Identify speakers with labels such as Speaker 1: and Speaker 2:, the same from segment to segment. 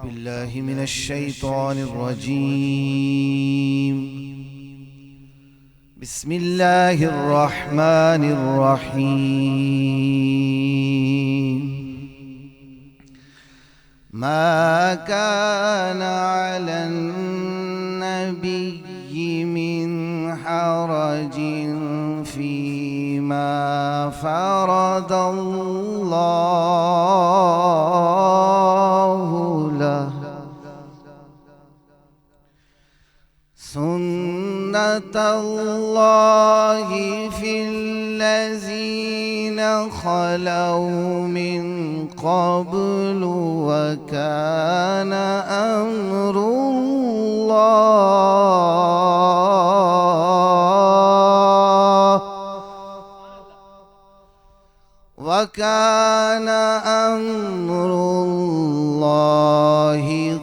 Speaker 1: بالله من الشيطان الرجيم. بسم الله الرحمن الرحيم. ما كان على النبي من حرج فيما فرض الله له، سنة الله في الذين خلوا من قبل، وكان أمر الله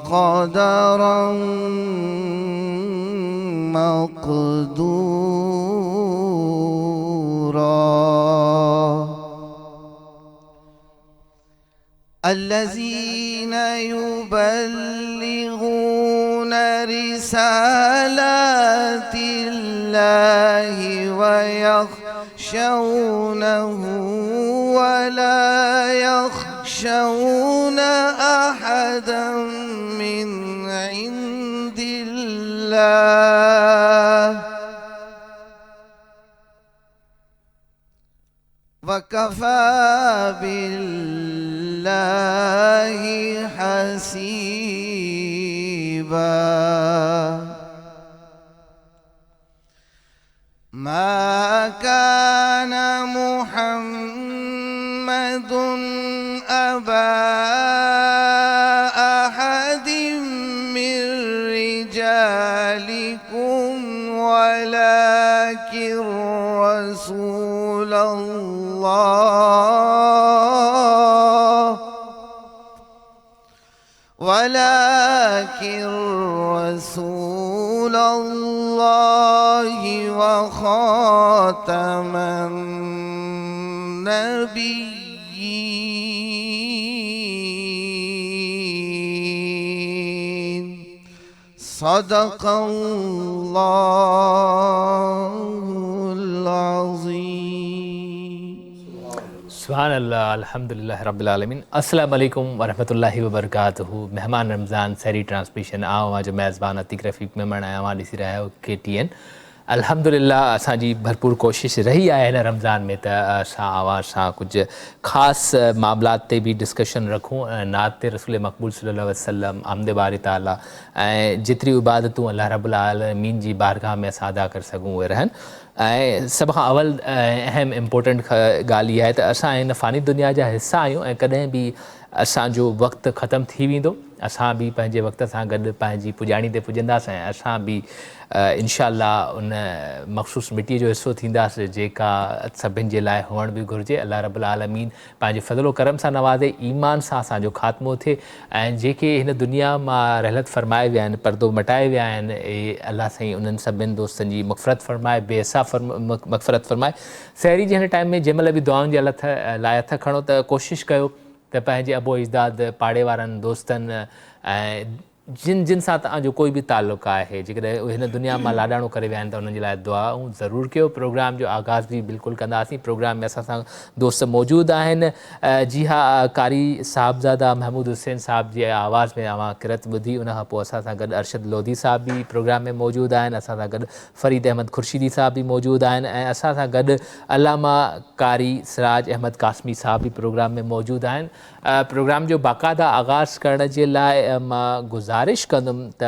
Speaker 1: قدرا مقدورا. الذين يبلغون رسالات الله ويخشونه ولا يخشون أحدا من عند الله، وكفى بالله حسيبا. ما كان محمد أبا أحد من رجالكم ولكن رسول الله وخاتم النبيين. صدق الله العظيم.
Speaker 2: सुभान अल्लाह, अल्हम्दुलिल्लाह रब्बिल आलमीन। अस्सलाम वालेकुम वरहमतुल्लाहि वबरकातुहू। मेहमान रमज़ान सैरी ट्रांसमिशन आवां जो मेज़बान अतीक रफ़ीक मेहमान आया वहाँ ॾिसी रहिया आहियो KTN। अल्हम्दुलिल्लाह असांजी भरपूर कोशिश रही आहे हिन रमज़ान में त असां आवाज़ सां कुझु ख़ासि मामलात ते बि डिस्कशन रखूं, नात ते रसूल मक़बूल सल्लल्लाहु अलैहि वसल्लम, हमद बारी ताला ऐं जेतिरी इबादतूं अल्लाह रब्बुल आलमीन जी बारगाह में असां अदा करे सघूं उहे रहनि। ऐं सभ खां अवल अहम इम्पोर्टेंट ॻाल्हि इहा आहे त असां हिन फ़ानी दुनिया जा हिसा आहियूं ऐं कॾहिं बि असांजो वक़्तु ख़तमु थी वेंदो, असां बि पंहिंजे वक़्त सां गॾु पंहिंजी पुॼाणी ते पुॼंदासीं ऐं असां बि इंशाअल्लाह उन मख़सूस मिटीअ जो हिसो थींदासीं जेका सभिनि जे लाइ हुअण बि घुरिजे। अल्लाह रब्बुल आलमीन पंहिंजे फज़लो करम सां नवाज़े, ईमान सां असांजो ख़ात्मो थिए ऐं जेके हिन दुनिया मां रहलत फ़रमाए विया आहिनि, पर्दो मटाए विया आहिनि, अल्लाह साईं उन्हनि सभिनि दोस्तनि जी मग़फ़िरत फ़रमाए, बेहिसाब मग़फ़िरत फ़रमाए। सहरी जे हिन टाइम में जंहिं महिल बि दुआउनि जे लाइ हथ खणो त कोशिशि कयो त पंहिंजे अबो इज़दाद, पाड़े वारनि, दोस्तनि ऐं जिन सां तव्हांजो कोई बि ताल्लुक़ आहे, जेकॾहिं उहे हिन दुनिया मां लाॾाणो करे विया आहिनि त उन्हनि जे लाइ दुआऊं ज़रूरु कयो। प्रोग्राम जो आगाज़ बि बिल्कुलु कंदासीं। प्रोग्राम में असां सां दोस्त मौजूदु आहिनि। जी हा, कारी साहिबज़ादा महमूद हुसैन साहिब जी आवाज़ में अवां किरत ॿुधी, उनखां पोइ असां सां गॾु अरशद लोधी साहिब बि प्रोग्राम में मौजूदु आहिनि, असां सां गॾु फ़रीद अहमद ख़ुर्शीदी साहिब बि मौजूदु आहिनि ऐं असां सां गॾु अलामा कारी सिराज अहमद कासमी साहिब बि प्रोग्राम में मौजूदु आहिनि। प्रोग्राम जो बाक़ाइदा आगाज़ करण जे लाइ मां गुज़ारिश कंदुमि त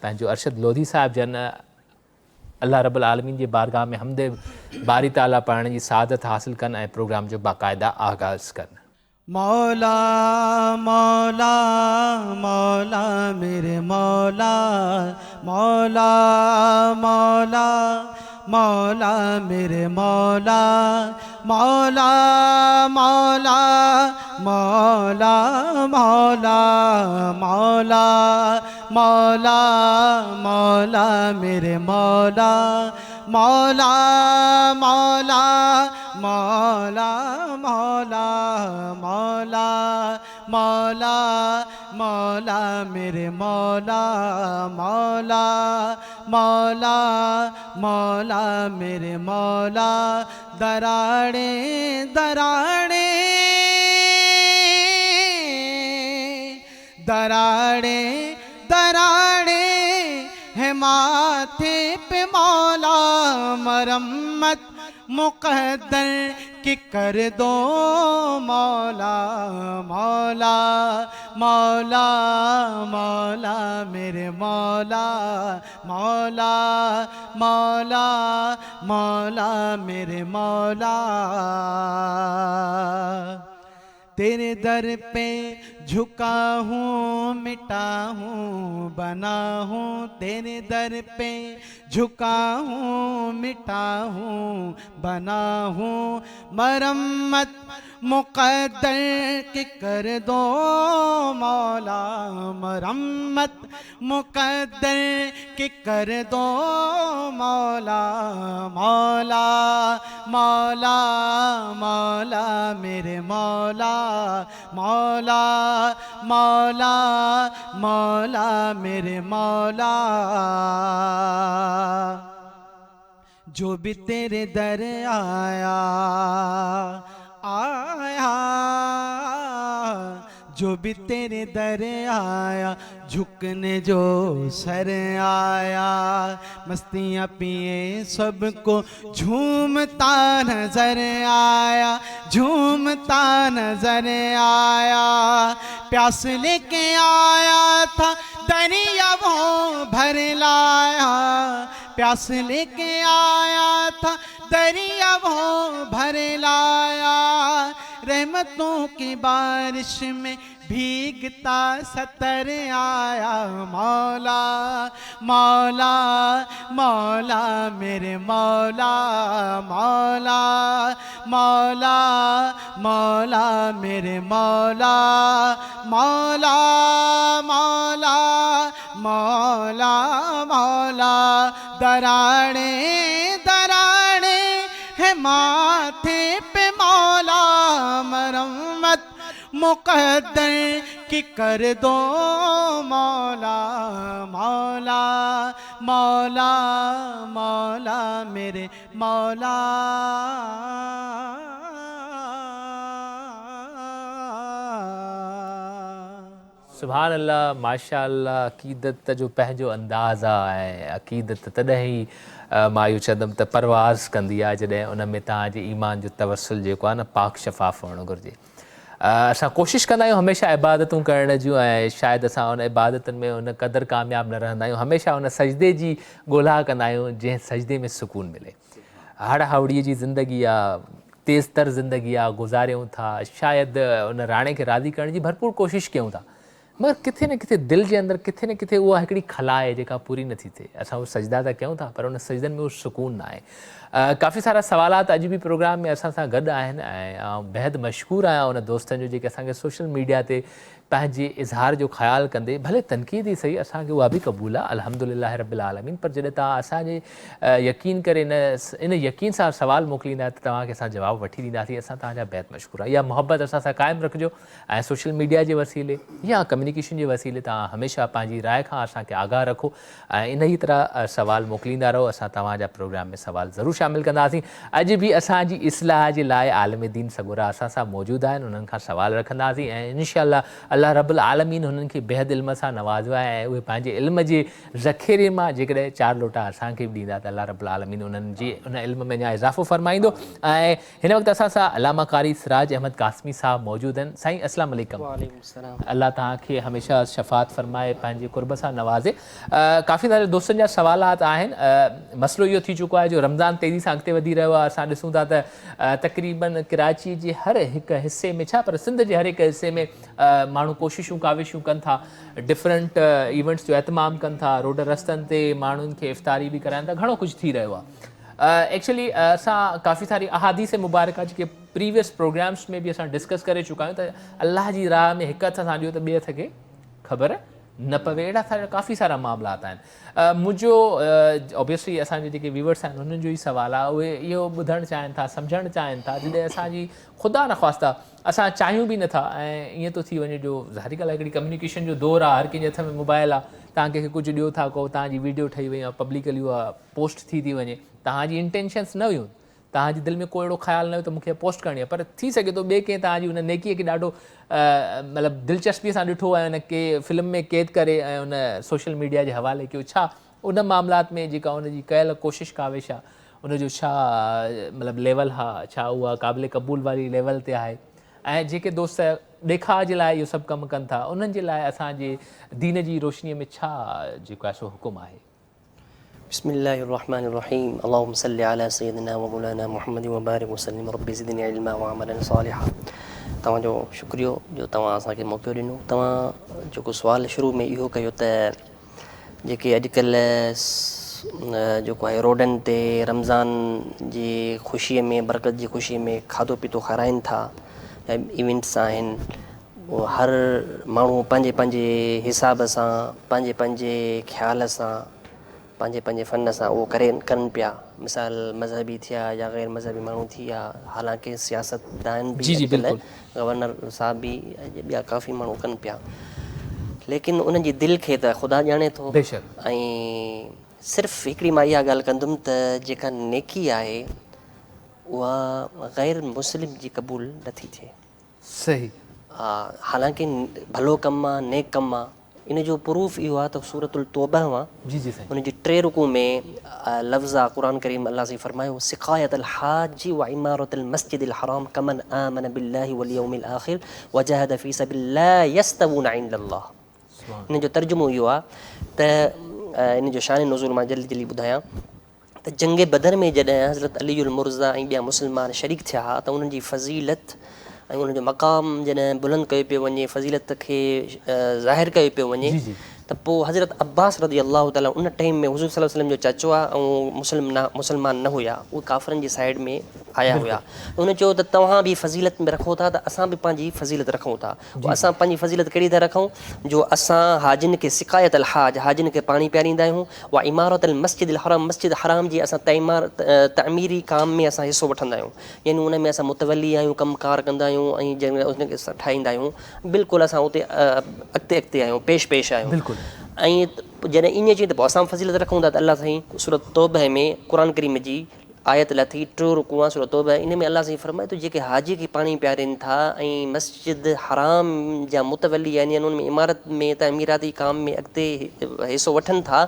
Speaker 2: पंहिंजो अरशद लोधी साहिब जन अल्लाह रब्बुल आलमीन जे बारगाह में हमद बारी ताला पढ़ण जी सआदत हासिल कनि ऐं प्रोग्राम जो बाक़ाइदा आगाज़ कनि।
Speaker 3: मौला मौला मौला मेरे मौला, मौला मौला मौला मेरे मौला, मौला मौला मौला मौला मौला मौला मौला मेरे मौला, मौला मौला मौला मौला मौला मौला मौला मेरे मौला मौला मौला मौला मेरे मौला दराड़े दराड़े दराड़े दराड़े है माथे पे मौला मरम्मत मुक़द्दर की कर दो मौला मौला मौला मौला मेरे मौला मौला मौला मौला मेरे मौला तेरे दर पे झुका हूँ मिटा हूँ बना हूँ तेरे दर पे झुका हूँ मिटा हूँ बना हूँ मरम्मत मुक़द्दर की कर दो मौला मरम्मत मुक़द्दर की कर दो मौला मौला मौला मौला मेरे मौला मौला मौला मौला मेरे मौला जो भी तेरे दर आया आया जो भी तेरे दर आया झुकने जो सर आया मस्तियाँ पिए सबको झूमता नजर आया झूमता नजर आया प्यास लेके आया था दरिया वो भर लाया प्यास लेके आया था दरिया वो भर लाया रहमतों की बारिश में भीगता सतर आया मौला मौला मौला मेरे मौला मौला मौला मौला मेरे मौला मौला मौला मौला मौला दराड़े दराड़े है माथे पे मौला मरम्मत मुक़द्दर की कर दो मौला मौला मौला मौला मेरे मौला
Speaker 2: सुभान अल्लाह माशा अल्लाह अक़ीदत जो पंहिंजो अंदाज़ा आहे अक़ीदत तॾहिं ई मां इहो चवंदुमि त परवाज़ कंदी आहे जॾहिं उन में तव्हांजे ईमान जो तवसुल जेको आहे न पाक शफ़ाफ़ हुअणु घुरिजे असां कोशिशि कंदा आहियूं हमेशह इबादतूं करण जूं ऐं शायदि असां उन इबादतुनि में उन क़दुरु कामयाबु न रहंदा आहियूं हमेशह उन सजदे जी ॻोल्हा कंदा आहियूं जंहिं सजदे में सुकून मिले हड़ हावड़ीअ जी ज़िंदगी आहे तेज़ तर ज़िंदगी आहे गुज़ारियूं था शायदि उन राणे खे राज़ी करण जी भरपूर कोशिशि कयूं था मगर किथे न किथे दिलि जे अंदरि किथे न किथे उहा हिकिड़ी खला आहे जेका पूरी नथी थिए असां उहो सजदा त कयूं था पर उन सजदनि में उहो सुकून न आहे काफ़ी सारा सवालात अॼु बि प्रोग्राम में असां सां गॾु आहिनि ऐं बेहदि मशहूरु आहियां उन दोस्तनि जो जेके असांखे सोशल मीडिया ते पंहिंजे इज़हार जो ख़्यालु कंदे भले तनक़ीद ई सही असांखे उहा बि क़बूल आहे अल्हम्दुलिल्लाह रब्बिल आलमीन पर जॾहिं तव्हां असांजे यकीन करे इन यकीन सां सवाल मोकिलींदा त तव्हांखे असां जवाबु वठी ॾींदासीं असां तव्हांजा बेहदि मशहूरु आहे इहा मोहबत असां सां क़ाइमु रखिजो ऐं सोशल मीडिया जे वसीले या कम्युनिकेशन जे वसीले तव्हां हमेशह पंहिंजी राय खां असांखे आगाह रखो ऐं इन ई तरह सवाल मोकिलींदा रहो असां तव्हांजा प्रोग्राम में सवाल ज़रूरु शामिलु कंदासीं अॼु बि असांजी इस्लाह जे लाइ आलिम दीन सगुरा असां सां मौजूदु आहिनि उन्हनि खां सवाल रखंदासीं ऐं इंशाअल्लाह अल्लाह रब्बुल आलमीन हुननि खे बेहदि इल्म सां नवाज़ो आहे ऐं उहे पंहिंजे इल्म जे ज़ख़ीरे मां जेकॾहिं 4 लोटा असांखे बि ॾींदा त अल्लाह रब्बुल आलमीन उन्हनि जे उन इल्म में अञा इज़ाफ़ो फ़रमाईंदो ऐं हिन वक़्तु असां सां अलामा कारी सिराज अहमद कासमी साहब मौजूदु आहिनि साईं अस्सलाम वालेकुम अल्लाह तव्हांखे हमेशह शफ़ात फ़रमाए पंहिंजे क़ुर्ब सां नवाज़े काफ़ी सारे दोस्तनि जा सवालात आहिनि मसइलो इहो थी चुको आहे जो रमज़ान तेज़ी सां अॻिते वधी रहियो आहे असां ॾिसूं था त तक़रीबन कराची जे हर हिकु हिसे में छा पर सिंध जे हर हिकु हिसे में माण्हू कोशिशूं काविशूं कनि था डिफरेंट इवेंट्स जो एहतमाम कनि था रोड रस्तनि ते माण्हुनि खे इफ़्तारी बि कराइनि था घणो कुझु थी रहियो आहे एक्चुअली असां काफ़ी सारी अहादीस मुबारका जेके प्रीवियस प्रोग्राम्स में बि असां डिस्कस करे चुका आहियूं त अल्लाह जी राह में हिकु हथ सां ॾियो त ॿिए हथ खे ख़बर न पवे, अहिड़ा काफ़ी सारा मामलात आहिनि। मुंहिंजो ऑब्वियसली असांजे जेके व्यूवर्स आहिनि उन्हनि जो ई सुवालु आहे, उहे इहो ॿुधणु चाहिनि था, सम्झणु चाहिनि था, जॾहिं असांजी ख़ुदा न ख़्वास्ता असां चाहियूं बि नथा ऐं ईअं थो थी वञे जो ज़ाहिरी ॻाल्हि आहे हिकिड़ी कम्युनिकेशन जो दौरु आहे, हर कंहिंजे हथ में मोबाइल आहे, तव्हां कंहिंखे कुझु ॾियो था को, तव्हांजी वीडियो ठही वई आहे, पब्लिकली उहा पोस्ट थी वञे, तव्हांजी इंटेंशन्स न हुयूं, तव्हांजी दिलि में को अहिड़ो ख़्यालु न हुयो त मूंखे पोस्ट करणी आहे, पर थी सघे थो ॿिए कंहिं तव्हांजी हुन नेकीअ खे ॾाढो मतिलबु दिलचस्पीअ सां ॾिठो ऐं हुन के फिल्म में क़ैद करे ऐं हुन सोशल मीडिया जे हवाले कयो। छा उन मामलात में जेका हुनजी कयल कोशिशि काविश आहे उनजो छा मतिलबु लेवल आहे, छा उहा क़ाबिल क़बूल वारी लेवल ते आहे, ऐं जेके दोस्त ॾेखार जे लाइ इहो सभु कमु कनि था उन्हनि जे लाइ असांजे दीन जी रोशनीअ में छा जेको आहे सो हुकुम आहे?
Speaker 4: बिस्मिल्लाहिर्रहमानिर्रहीम, अल्लाहुम्मा सल्लि अला सय्यदिना व मौलाना मुहम्मद व बारिक वसल्लिम, रब्बि ज़िदनी इल्मा व अमलन सालिहा। तव्हांजो शुक्रियो जो तव्हां असांखे मौक़ो ॾिनो। तव्हां जेको सुवालु शुरू में इहो कयो त जेके अॼुकल्ह जेको आहे रोडनि ते रमज़ान जी ख़ुशीअ में, बरकत जी ख़ुशीअ में खाधो पीतो खाराइनि था, इवेंट्स आहिनि, उहो हर माण्हू पंहिंजे पंहिंजे हिसाब सां, पंहिंजे पंहिंजे ख़्याल सां, पंहिंजे पंहिंजे फ़न सां उहो कनि पिया। मिसाल मज़हबी थिया या ग़ैर मज़हबी माण्हू थी विया, हालांकि सियासतदान बि अॼुकल्ह गवर्नर साहब बि ॿिया काफ़ी माण्हू कनि पिया, लेकिन उन्हनि जी दिलि खे त ख़ुदा ॼाणे थो। ऐं सिर्फ़ु हिकिड़ी मां इहा ॻाल्हि कंदुमि त जेका नेकी आहे उहा ग़ैर मुस्लिम जी क़बूल नथी थिए।
Speaker 2: सही।
Speaker 4: हा, हालांकि भलो कमु आहे, नेक कमु आहे, इन जो प्रूफ इहो आहे त सूरतुल तौबा हुआ उन जी 3 रुकू में लफ़्ज़ आहे क़ुरान करीम अल्लाह से फरमायो सिक़ायतुल हाजी व इमारतुल मस्जिदिल हराम कमन आमन बिल्लाहि वल यौमिल आखिर व जहद फी सबिलिल्लाह यस्तवूना इंदल्लाह। इन जो तर्जुमो इहो आहे त इन जो शान नुज़ूल मां जल्दी ॿुधायां त जंग बदर में जॾहिं हज़रत अलीउल मुर्ज़ा ऐं ॿिया मुस्लमान शरीक थिया हुआ त उन्हनि जी फ़ज़ीलत ऐं उनजो मक़ाम जॾहिं बुलंद कयो पियो वञे, फ़ज़ीलत खे ज़ाहिर कयो पियो वञे, त पोइ हज़रत अब्बास रज़ी अल्लाह ताला उन टाइम में हुज़ूर सल्लल्लाहु अलैहि वसल्लम जो चाचो आहे ऐं मुस्लमान न हुया, उहे काफ़िरनि जी साइड में आया हुया। उन चयो त तव्हां बि फ़ज़ीलत में रखो था त असां बि पंहिंजी फ़ज़ीलत रखूं था। असां पंहिंजी फ़ज़ीलत कहिड़ी था रखूं जो असां हाजिन खे सिक़ायत अल हाज, हाजिन खे पाणी पियारींदा आहियूं, व इमारत अल मस्जिद हराम, मस्जिद हराम जी असां तमीरी काम में असां हिसो वठंदा आहियूं, यानी उन में असां मुतवली आहियूं, कमकार कंदा आहियूं ऐं जंहिं उनखे ठाहींदा आहियूं, बिल्कुलु असां उते अॻिते आहियूं, पेश आहियूं। ऐं जॾहिं ईअं चई त पोइ असां फ़ज़ीलत रखूं था त अल्लाह साईं सूरत तौबह में क़ुरान करीम जी आयत लथी 3 रुकू आहे सूरत तौबह, इन में अल्लाह साईं फरमाए थो जेके हाजी खे पाणी पियारनि था ऐं मस्जिद हराम जा मुतवली यानी उन्हनि में इमारत में तमीराती काम में अॻिते हिसो वठनि था,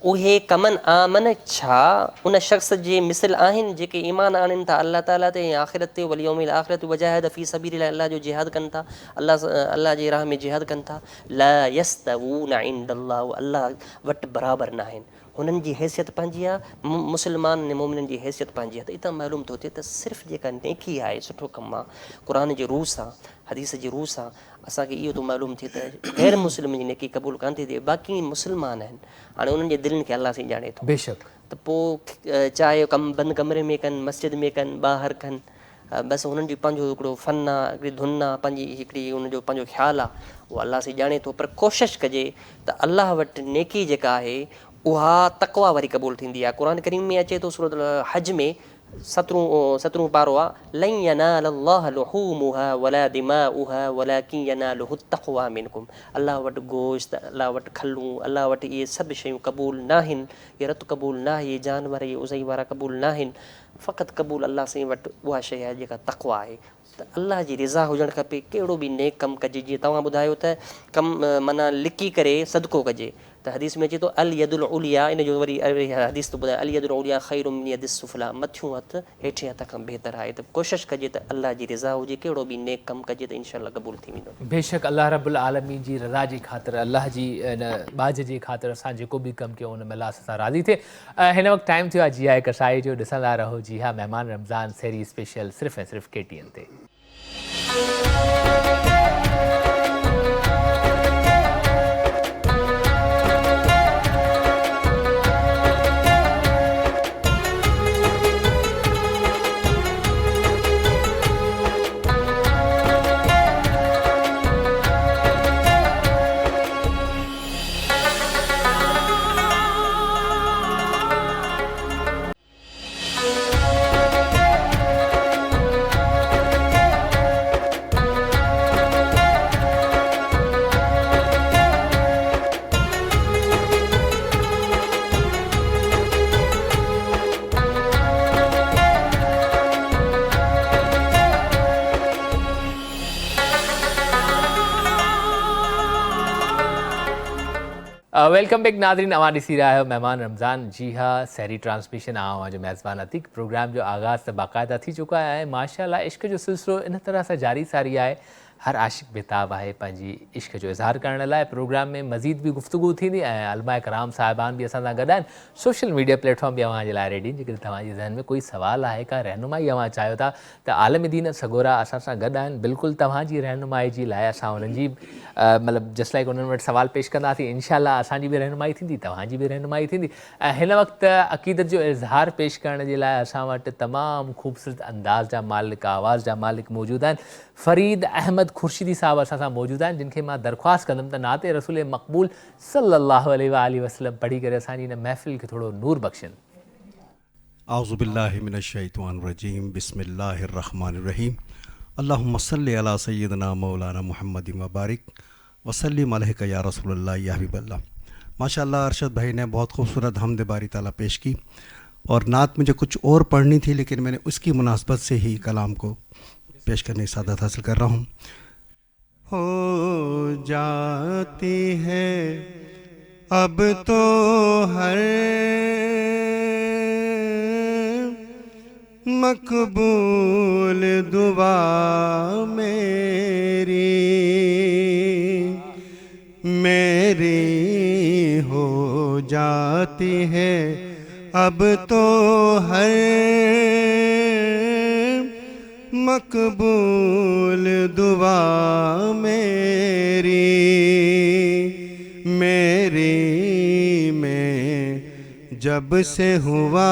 Speaker 4: उहे कमन आमन छा उन शख़्स जे मिसल आहिनि जेके ईमान आणनि था अल्लाह ताला ते ऐं आख़िरत ते, वल यौमिल आख़िरत वजाहिद फ़ी सबीलिल्लाह, अल्लाह जो जिहाद कनि था, अल्लाह जे राह में जिहाद कनि था, ला यस्तवूना इंदल्लाह, अल्लाह वटि बराबरि न आहिनि, हुननि जी हैसियत पंहिंजी आहे, मुस्लमान ऐं मोमिननि जी हैसियत पंहिंजी आहे। त इतां मालूम थो थिए त सिर्फ़ु जेका नेकी आहे, सुठो कमु आहे, क़ुरान जे रूह सां, हदीस जे रूह सां असांखे इहो थो मालूम थिए त ग़ैर मुस्लिम जी नेकी क़बूल कान थी थिए, बाक़ी मुस्लमान आहिनि, हाणे उन्हनि जे दिलनि खे अल्लाह सां ॼाणे थो।
Speaker 2: बेशक।
Speaker 4: त पोइ चाहे कमु बंदि कमरे में कनि, मस्जिद में कनि, ॿाहिरि कनि, बसि हुननि जो पंहिंजो हिकिड़ो फ़न आहे, हिकिड़ी धुन आहे, पंहिंजी हिकिड़ी हुनजो पंहिंजो ख़्यालु आहे, उहो अल्लाह सां ॼाणे थो। पर कोशिशि कजे त अल्लाह वटि नेकी जेका आहे उहा तक़वा वारी क़बूल थींदी आहे। क़ुरान करीम में अचे थो सूरत हज में 17 पारो आहे, लन यनालल्लाह लुहूमुहा वला दिमाउहा वलाकिन यनालुहु तक़वा मिनकुम, अल्लाह वटि गोश्त, अल्लाह वटि खलूं, अल्लाह वटि इहे सभु शयूं क़बूल न आहिनि, इहे रत क़बूल न आहे, इहे जानवर इहे उज़ई वारा क़बूल न आहिनि, फ़क़ति क़बूल अल्लाह साईं वटि उहा शइ आहे जेका तक़वा आहे। त अल्लाह जी रिज़ा हुजणु खपे, कहिड़ो बि नेक कमु कजे, जीअं तव्हां ॿुधायो त कमु माना लिकी करे सदको कजे, त हदीस में अचे थो अल यदुल उलिया, इन जो वरी हदीस थो ॿुधाए अल यदुल उलिया ख़ैरुम मिन यदिस सुफ़ला, मथियों हथु हेठियां हथ खां बहितर आहे। त कोशिशि कजे त अल्लाह जी रिज़ा हुजे, कहिड़ो बि नेक कमु कजे त इंशाअल्लाह क़बूल थी वेंदो।
Speaker 2: बेशक अल्लाह रब्बुल आलमीन जी रज़ा जी ख़ातिर, अल्लाह जी इन बाज जी ख़ातिर असां जेको बि कमु कयूं उन में अल्लाह सां राज़ी थिए। हिन वक़्तु टाइम थियो आहे जी आहे कसाई जो, ॾिसंदा रहो जी हा महिमान रमज़ान सेरी स्पेशल सिर्फ़ु ऐं सिर्फ़ु KTN ते। वेलकम बैक नादरीन, अवां ॾिसी रहिया आहियो महिमान रमज़ान। जी हाँ, सहरी ट्रांसमिशन आवां जो मेज़बान अतीक। प्रोग्राम जो आगाज़ त बाक़ाइदा थी चुका आहे। माशाअल्लाह इश्क जो सिलसिलो इन तरह सां जारी सारी आहे। हर आशिक बेताब आहे पंहिंजी इश्क जो इज़हार करण लाइ। प्रोग्राम में मज़ीद भी गुफ्तगू थींदी ऐं अलमा कराम साहिबान भी असां सां गॾु आहिनि। सोशल मीडिया प्लेटफॉर्म भी अवां जे लाइ रेडी आहिनि। जेकॾहिं तव्हांजे ज़हन में कोई सवाल आहे, का रहनुमाई अवां चाहियो था, त आलम दीन सगोरा असां सां गॾु आहिनि। बिल्कुलु तव्हांजी रहनुमाई जी लाइ असां उन्हनि जी मतिलबु जस्ट लाइक उन्हनि वटि सवाल पेश कंदासीं। इंशाअल्लाह असांजी बि रहनुमाई थींदी, तव्हांजी बि रहनुमाई थींदी। ऐं हिन वक़्तु अक़ीदत जो इज़हार पेश करण जे लाइ असां वटि तमामु ख़ूबसूरत अंदाज़ जा मालिक, आवाज़ जा मालिक मौजूदु आहिनि। फ़रीद अहमद खुर्शीदी साहब असां सां मौजूदु आहिनि, जिन खे मां दरख़्वास्त कंदुमि त नाते रसूल मक़बूल सल्लल्लाहु अलैहि वसल्लम पढ़ी करे असांजी हिन महफ़िल खे थोरो नूर बख़्शनि।
Speaker 5: आऊज़ु बिल्लाहि मिनश्शैतानिर्रजीम, बिस्मिल्लाहिर्रहमानिर्रहीम। अल्लाहुम्मा सल्लि अला सय्यिदना मौलाना मुहम्मदिन व बारिक वसल्लिम अलैका या रसूलल्लाह या हबीबल्लाह। माशाअल्लाह अरशद भाई ने बहुत खूबसूरत हम्द बारी ताला पेश की और नात मुझे कुछ और पढ़नी थी, लेकिन मैंने उसकी मुनासबत से ही कलाम को पेश करने की सादत हासिल कर रहा हूँ।
Speaker 3: हो जाती है अब तो हर मकबूल दुआ मेरी हो जाती है अब तो हर मकबूल दुआ मेरी मैं जब से हुआ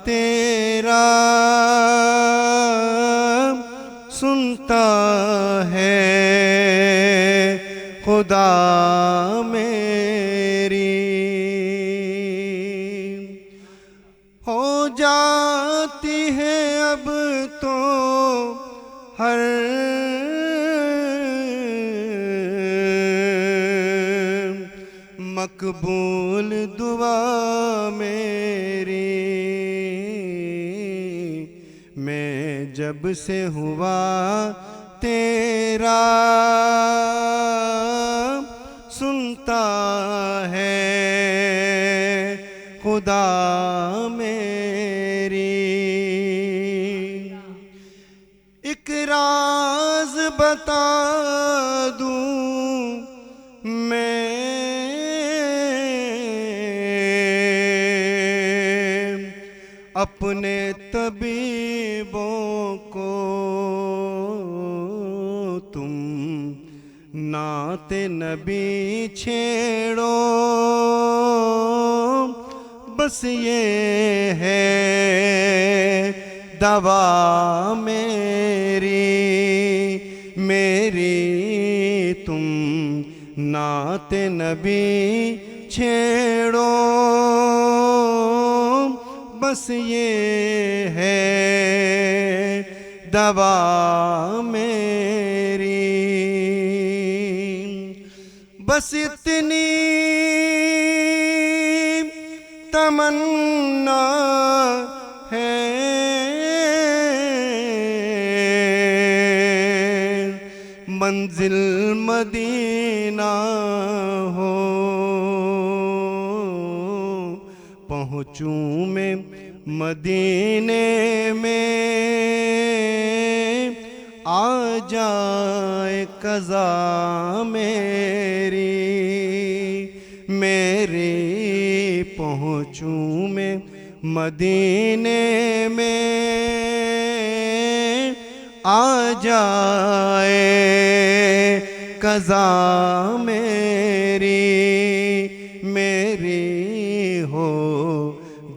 Speaker 3: तेरा सुनता है खुदा मेरी। हो जाती है अब तो हर मकबूल दुआ मेरी मैं जब से हुआ तेरा सुनता है खुदा मेरी। एक राज बता दूं मैं अपने तबीबों को, तुम नाते नबी छेड़ो बस ये है दवा मेरी तुम नाते नबी छेड़ो बस ये है दवा मेरी। बस इतनी तमन्ना है मंजिल मदीना हो, पहुँचूं मैं मदीने में आ जाए कज़ा मेरी पहुँचूं मैं मदीने में आ जाए कज़ा मेरी हो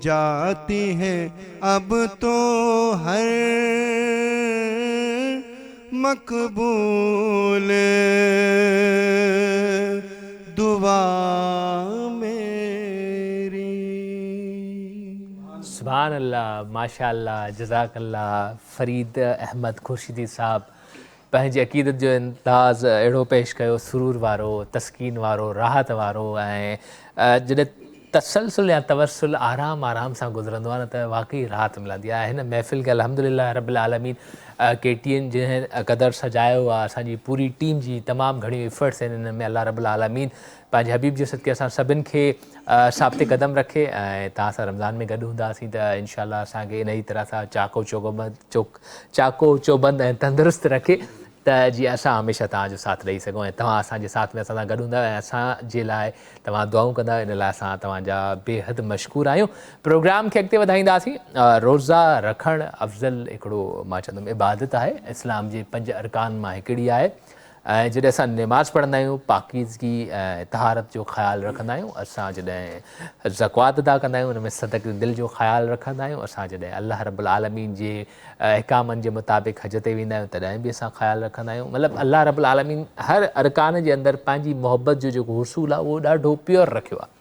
Speaker 3: जाती है अब तो हर मकबूल दुआ मेरी।
Speaker 2: सुभान अल्लाह, माशाअल्लाह, जज़ाकल्लाह। फ़रीद अहमद खुर्शीदी साहब पंहिंजी अक़ीदत जो अंदाज़ अहिड़ो पेश कयो, सुरूर वारो, तस्कीन वारो, राहत वारो। ऐं जॾहिं तसलसल या तवसुल आराम आराम सां गुज़रंदो आहे न त वाक़ई राहत मिलंदी आहे। हिन महफ़िल खे अल्हम्दुलिल्लाह रब्बिल आलमीन KTN जंहिं क़दुरु सजायो आहे, असांजी पूरी टीम जी तमामु घणियूं एफर्ट्स आहिनि हिन में। अल्लाह रब्बुल आलमीन पंहिंजे हबीब जे सदके असां सभिनि खे साबिते क़दम रखे ऐं तव्हां सां रमज़ान में गॾु हूंदासीं त इंशाअल्लाह असांखे इन ई तरह सां चाको चौबंद ऐं तंदुरुस्त रखे त जीअं असां हमेशह तव्हांजो साथ ॾेई सघूं ऐं तव्हां असांजे साथ में असां सां गॾु हूंदा ऐं असांजे लाइ तव्हां दुआऊं कंदा, इन लाइ असां तव्हांजा बेहद मशकूर आहियूं। प्रोग्राम खे अॻिते वधाईंदासीं। रोज़ा रखणु अफ़ज़ल हिकिड़ो मां चवंदुमि इबादत आहे, इस्लाम जे 5 अरकान मां हिकिड़ी आहे। ऐं जॾहिं असां निमाज़ पढ़ंदा आहियूं, पाकीज़गी ऐं तहारत जो ख़्यालु रखंदा आहियूं, असां जॾहिं ज़कात अदा कंदा आहियूं, उन में सदक़ दिलि जो ख़्यालु रखंदा आहियूं, असां जॾहिं अल्लाह रब्बुल आलमीन जे अहकामनि जे मुताबिक़ हज ते वेंदा आहियूं तॾहिं बि असां ख़्यालु रखंदा आहियूं। मतिलबु अल्लाह रब्बुल आलमीन हर अरकान जे अंदरि पंहिंजी मोहबत जो जेको उसूल आहे उहो ॾाढो प्योर रखियो आहे।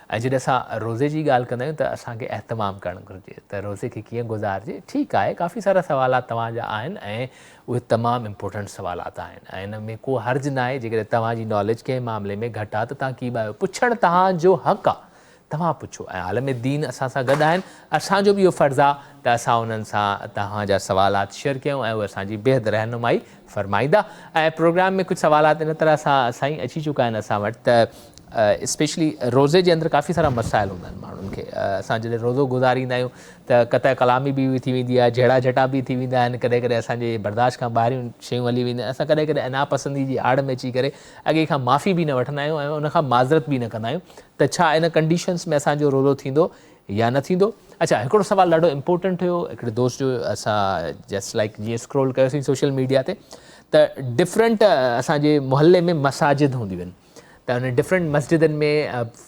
Speaker 2: ऐं जॾहिं असां रोज़े जी ॻाल्हि कंदा आहियूं त असांखे एहतमाम करणु घुरिजे त रोज़े खे कीअं गुज़ारिजे। ठीकु आहे, काफ़ी सारा सवालात तव्हांजा आहिनि ऐं उहे तमामु इम्पोर्टेंट सवालात आहिनि ऐं इन में को हर्ज़ु न आहे। जेकॾहिं तव्हांजी नॉलेज कंहिं मामले में घटि आहे त तव्हां कीअं आहियो, पुछणु तव्हांजो हक़ु आहे, तव्हां पुछो। ऐं आलम दीन असां सां गॾु आहिनि, असांजो बि इहो फ़र्ज़ु आहे त असां उन्हनि सां तव्हांजा सवालात शेयर कयूं ऐं उहे असांजी बेहद रहनुमाई फ़रमाईंदा। ऐं प्रोग्राम में कुझु सवालात इन तरह सां साईं अची चुका आहिनि असां वटि त स्पेशली रोज़े जे अंदरि काफ़ी सारा मसाइल हूंदा आहिनि माण्हुनि खे। असां जॾहिं रोज़ो गुज़ारींदा आहियूं त क़तअ कलामी बि थी वेंदी आहे, जहिड़ा झटा बि थी वेंदा आहिनि, कॾहिं कॾहिं असांजे बर्दाश्त खां ॿाहिरियूं शयूं हली वेंदियूं आहिनि। असां कॾहिं कॾहिं नापसंदी जी आड़ में अची करे अॻे खां माफ़ी बि न वठंदा आहियूं ऐं उनखां माज़रत बि न कंदा आहियूं त छा इन कंडीशन्स में असांजो रोज़ो थींदो या न थींदो। अच्छा, हिकिड़ो सवालु ॾाढो इम्पोर्टेंट हुयो हिकिड़े दोस्त जो। असां जस्ट लाइक जीअं स्क्रोल कयोसीं सोशल मीडिया ते त डिफरेंट असांजे मुहल्ले में मसाजिद हूंदियूं आहिनि त उन डिफरेंट मस्जिदनि में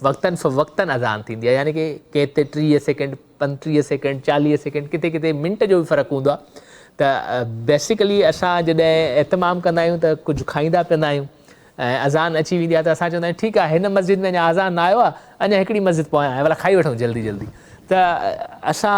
Speaker 2: वक़्तनि फ़वक़्तनि अज़ान थींदी आहे, यानी कि कंहिं ते 30 सेकेंड 35 सेकेंड 40 सेकेंड किथे किथे मिंट जो बि फ़र्क़ु हूंदो आहे। त बेसिकली असां जॾहिं एहतमाम कंदा आहियूं त कुझु खाईंदा पीअंदा आहियूं ऐं अज़ान अची वेंदी आहे त असां चवंदा आहियूं ठीकु आहे, हिन मस्जिद में अञा अज़ान न आयो आहे, अञा हिकिड़ी मस्जिद पोयां आहे, भला खाई वठूं जल्दी जल्दी। त असां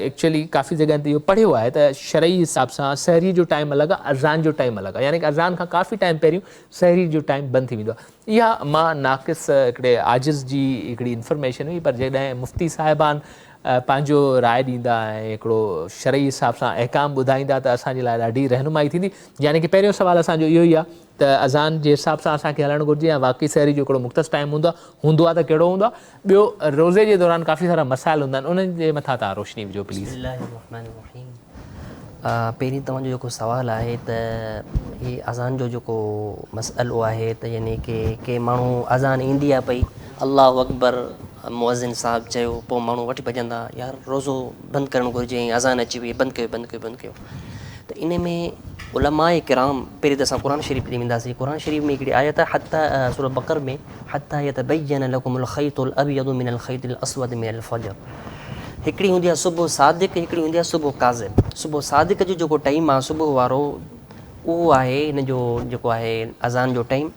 Speaker 2: एक्चुअली काफ़ी जॻहनि ते इहो पढ़ियो आहे त शरई हिसाब सां सहरी जो टाइम अलॻि आहे, अज़ान जो टाइम अलॻि आहे, यानी कि अज़ान खां काफ़ी टाइम पहिरियों सहरी जो टाइम बंदि थी वेंदो आहे। इहा मां नाक़िस हिकिड़े आजिज़ जी हिकिड़ी इंफॉर्मेशन हुई, पर जॾहिं मुफ़्ती साहिबान पंहिंजो राय ॾींदा ऐं हिकिड़ो शरई हिसाब सां अहकाम ॿुधाईंदा त असांजे लाइ ॾाढी रहनुमाई थींदी। यानी कि पहिरियों सवालु असांजो इहो ई आहे त अज़ान जे हिसाब सां असांखे हलणु घुरिजे या वाक़ई सहरी जो हिकिड़ो मुख़्तस टाइम हूंदो आहे त कहिड़ो हूंदो आहे। ॿियो, रोज़े जे दौरान काफ़ी सारा मसाइल हूंदा आहिनि, उन्हनि जे मथां तव्हां रोशनी विझो प्लीज़।
Speaker 4: पहिरीं तव्हांजो जेको सुवालु आहे त हीअ अज़ान जो जेको मसइलो आहे त यानी कि के माण्हू अज़ान ईंदी आहे पई, अल्लाहु अकबर मुअज़िन साहिबु चयो, पोइ माण्हू वठी भॼंदा यार रोज़ो बंदि करणु घुरिजे, अज़ान अची वई बंदि कयो बंदि कयो बंदि कयो। त इन में उलमाए किराम, पहिरीं त असां क़ुरान शरीफ़ ॾे वेंदासीं। क़ुरान शरीफ़ में हिकिड़ी आयत आहे हत्ता सूरह बक़र में, हत्ता यतबय्यन लकुमुल ख़ैतुल अबयदु मिनल ख़ैतिल अस्वद मिनल फ़जर। हिकिड़ी हूंदी आहे सुबुह सादिक़, हिकिड़ी हूंदी आहे सुबुह काज़िब। सुबुह सादिक़ जो जेको टाइम आहे सुबुह वारो, उहो आहे हिन जो जेको आहे अज़ान जो टाइम।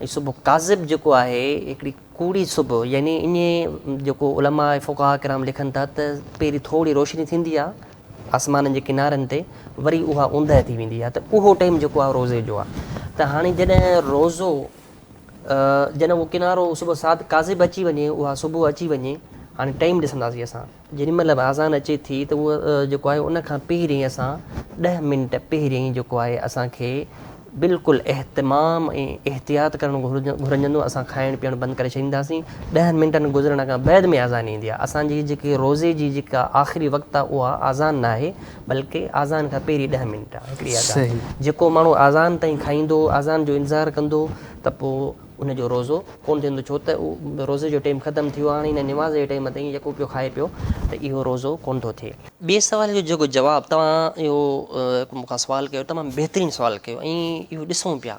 Speaker 4: ऐं सुबुह काज़िब जेको आहे हिकिड़ी कूड़ी सुबुह, यानी ईअं जेको उलमा फ़ुक़हा किराम लिखनि था त पहिरीं थोरी रोशनी थींदी आहे आसमाननि जे किनारनि ते, वरी उहा ऊंदहि थी वेंदी आहे, त उहो टाइम जेको आहे रोज़े जो आहे। त हाणे जॾहिं रोज़ो जॾहिं उहो किनारो सुबुह काज़िब अची वञे, उहा सुबुह अची वञे, हाणे टाइम ॾिसंदासीं असां जेॾी महिल बि अज़ान अचे थी त उहा जेको आहे उनखां पहिरीं असां 10 मिंट पहिरीं जेको आहे असांखे बिल्कुलु एहतमाम ऐं एहतियात करणु घुरिजंदो। असां खाइणु पीअणु बंदि करे छॾींदासीं। 10 मिंटनि गुज़रण खां बैदि में अज़ान ईंदी आहे। असांजी जेके रोज़े जी जेका आख़िरी वक़्तु आहे उहा अज़ान न आहे, बल्कि अज़ान खां पहिरीं 10 मिंट आहे हिकिड़ी अज़ान। जेको माण्हू अज़ान ताईं खाईंदो, अज़ान जो इंतज़ारु कंदो, त पोइ उनजो रोज़ो कोन्ह थींदो, छो त रोज़े जो टाइम ख़तमु थियो आहे, हाणे हिन निमाज़ जे टाइम ताईं यको पियो खाए पियो, त इहो रोज़ो कोन्ह थो थिए। ॿिए सुवाल जो जेको जवाबु तव्हां इहो मूंखां सुवालु कयो, तमामु बहितरीनु सुवालु कयो। ऐं इहो ॾिसूं पिया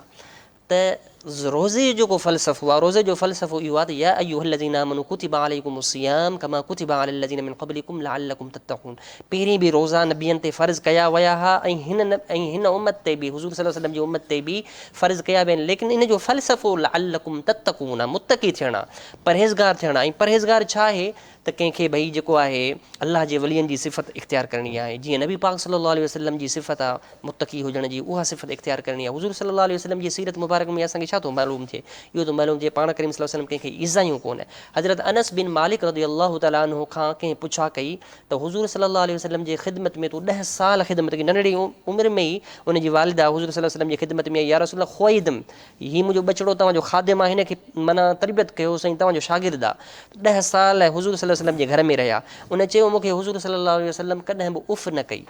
Speaker 4: त रोज़े जो जेको फ़लसफ़ो आहे, रोज़े जो फ़लसफ़ो इहो आहे त या अय्युहल्लज़ीना आमनू कुतिबा अलैकुमुस्सियाम कमा कुतिबा अलल्लज़ीना मिन क़ब्लिकुम लअल्लकुम तत्तक़ून। पहिरीं बि रोज़ा नबियनि ते फ़र्ज़ु कया विया हुआ ऐं हिन उम्मत ते बि, हुज़ूर सल्लल्लाहु अलैहि वसल्लम जी उम्मत ते बि फ़र्ज़ु कया विया आहिनि, लेकिन इन जो फ़लसफ़ो लअल्लकुम तत्तक़ून आहे, मुत्तक़ी थियणु आहे, परहेज़गार थियणु आहे। ऐं परहेज़गार छा आहे त कंहिंखे भई जेको आहे अल्लाह जे वलियनि जी सिफ़त इख़्तियार करणी आहे। जीअं नबी पाक सल्लल्लाहु अलैहि वसल्लम जी सिफ़त आहे मुत्तक़ी हुजण जी, उहा सिफ़त इख़्तियार करणी आहे। हुज़ूर सल्लल्लाहु अलैहि वसल्लम जी सीरत मुबारक में असांखे छा छा थो मालूम थिए, इहो थो मालूम थिए पाण करीम सल्लल्लाहु अलैहि वसल्लम कंहिंखे ईज़ायूं कोन। हज़रत अनस बिन मालिक रज़ियल्लाहु तआला अन्हु खां कंहिं पुछा कई त हुज़ूर सल्लल्लाहु अलैहि वसल्लम जे ख़िदमत में तूं 10 साल ख़िदमत कई, नंढड़ी उमिरि में ई उनजी वालिदा हुज़ूर सल्लल्लाहु अलैहि वसल्लम जी ख़िदमत में या रसूल अल्लाह ख़्वाइदम, हीउ मुंहिंजो बचिड़ो तव्हांजो ख़ादिम आहे, हिन खे माना तरबियत कयो साईं, तव्हांजो शागिर्द आहे। 10 साल हुज़ूर सल्लल्लाहु अलैहि वसल्लम जे घर में रहिया। उन चयो मूंखे हुज़ूर सल्लल्लाहु अलैहि वसल्लम कॾहिं बि उफ़ न कई।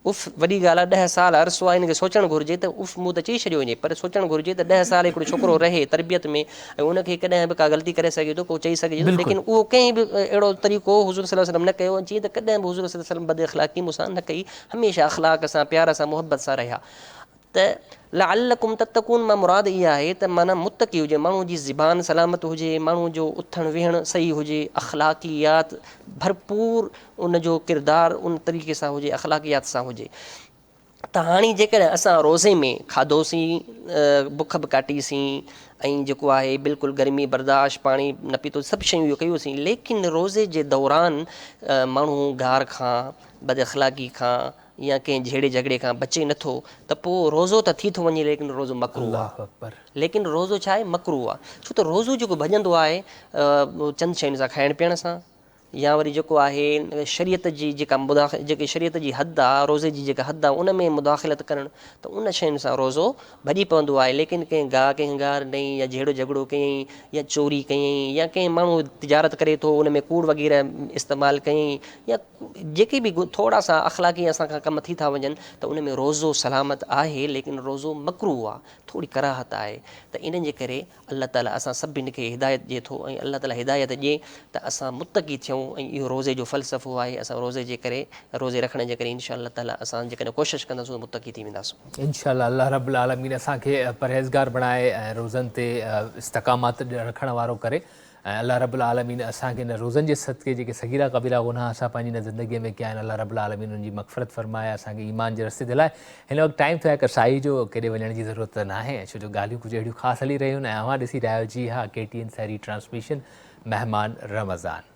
Speaker 4: उफ़ वॾी ॻाल्हि आहे, 10 साल अरसो आहे, हिनखे सोचणु घुरिजे त उफ़ मूं त चई छॾियो वञे, पर सोचणु घुरिजे त 10 साल हिकिड़ो छोकिरो रहे तरबियत में ऐं उनखे कॾहिं बि का ग़लती करे सघे थो, को चई सघे थो, लेकिन उहो कंहिं बि अहिड़ो तरीक़ो हुज़ूर सल्लल्लाहु अलैहि वसल्लम न कयो, जीअं त कॾहिं बि हुज़ूर सल्लल्लाहु अलैहि वसल्लम बद अख़लाक़ी मूंसां न कई, हमेशह अख़लाक़ सां प्यार सां मुहबत सां रहिया। त लअल्लकुम तत्तकून मां मुराद इहा आहे त माना मुत्तक़ी हुजे, माण्हू जी ज़िबान सलामत हुजे, माण्हू जो उथणु वेहणु सही हुजे, अख़लाक़ियात भरपूर उनजो किरदारु उन तरीक़े सां हुजे, अख़लाक़ियात सां हुजे। त हाणे जेकॾहिं असां रोज़े में खाधोसीं, बुख बि काटीसीं ऐं जेको आहे बिल्कुलु गर्मी बर्दाश्त, पाणी न पीतो, सभु शयूं इहो कयोसीं, लेकिन रोज़े जे दौरान माण्हू गार खां, बद अख़लाक़ी खां या कंहिं झेड़े झगड़े खां बचे नथो, त पोइ रोज़ो त थी थो वञे, लेकिन रोज़ो मकरूह आहे। लेकिन रोज़ो छा आहे? मकरूह आहे। छो त रोज़ो जेको भॼंदो आहे चंद शयुनि सां, खाइण पीअण सां, या वरी जेको आहे शरीयत जी जेका जेकी शरीयत जी हद आहे, रोज़े जी जेका हद आहे उन में मुदाख़िलत करणु, त उन शयुनि सां रोज़ो भॼी पवंदो आहे। लेकिन कंहिं गार ॾेई या झेड़ो झगड़ो कयईं या चोरी कयईं या कंहिं माण्हू तिजारत करे थो उन में कूड़ वग़ैरह इस्तेमालु कयईं या जेके बि थोरा सा अख़लाक़ी असांखां कम थी था वञनि, त उन में रोज़ो सलामत आहे, लेकिन रोज़ो मकरूह आहे, थोरी कराहत आहे। त इन जे करे अल्लाह ताला असां सभिनी खे हिदायत ॾिए थो ऐं अल्लाह ताला हिदायत ॾिए त असां मुत्तक़ी थियूं, ऐं इहो रोज़े जो फ़लसफ़ो आहे। असां रोज़े जे करे, रोज़े रखण जे करे इंशा अल्लाह ताला असां जेकॾहिं कोशिशि कंदासीं मुत्तक़ी थी वेंदासीं
Speaker 2: इंशा अल्लाह। अल्लाह रब्बुल आलमीन असांखे परहेज़गार बणाए ऐं रोज़नि ते इस्तक़ामत रखण वारो करे, ऐं अल्लाह रब्बुल आलमीन असांखे इन रोज़नि जे सदक़े जेके सगीरा कबीरा गुनाह असां पंहिंजी इन ज़िंदगीअ में कया आहिनि, अल्लाह रब्बुल आलमीन उनजी मग़फ़िरत फ़रमाए, असांखे ईमान जे रस्ते दिलाए। हिन वक़्तु टाइम थियो आहे कसाई जो, केॾे वञण जी ज़रूरत न आहे, छो जो ॻाल्हियूं कुझु अहिड़ियूं ख़ासि हली रहियूं आहिनि ऐं अव्हां ॾिसी रहिया आहियो, जी हा, KTN सहरी ट्रांसमिशन, महिमान रमज़ान।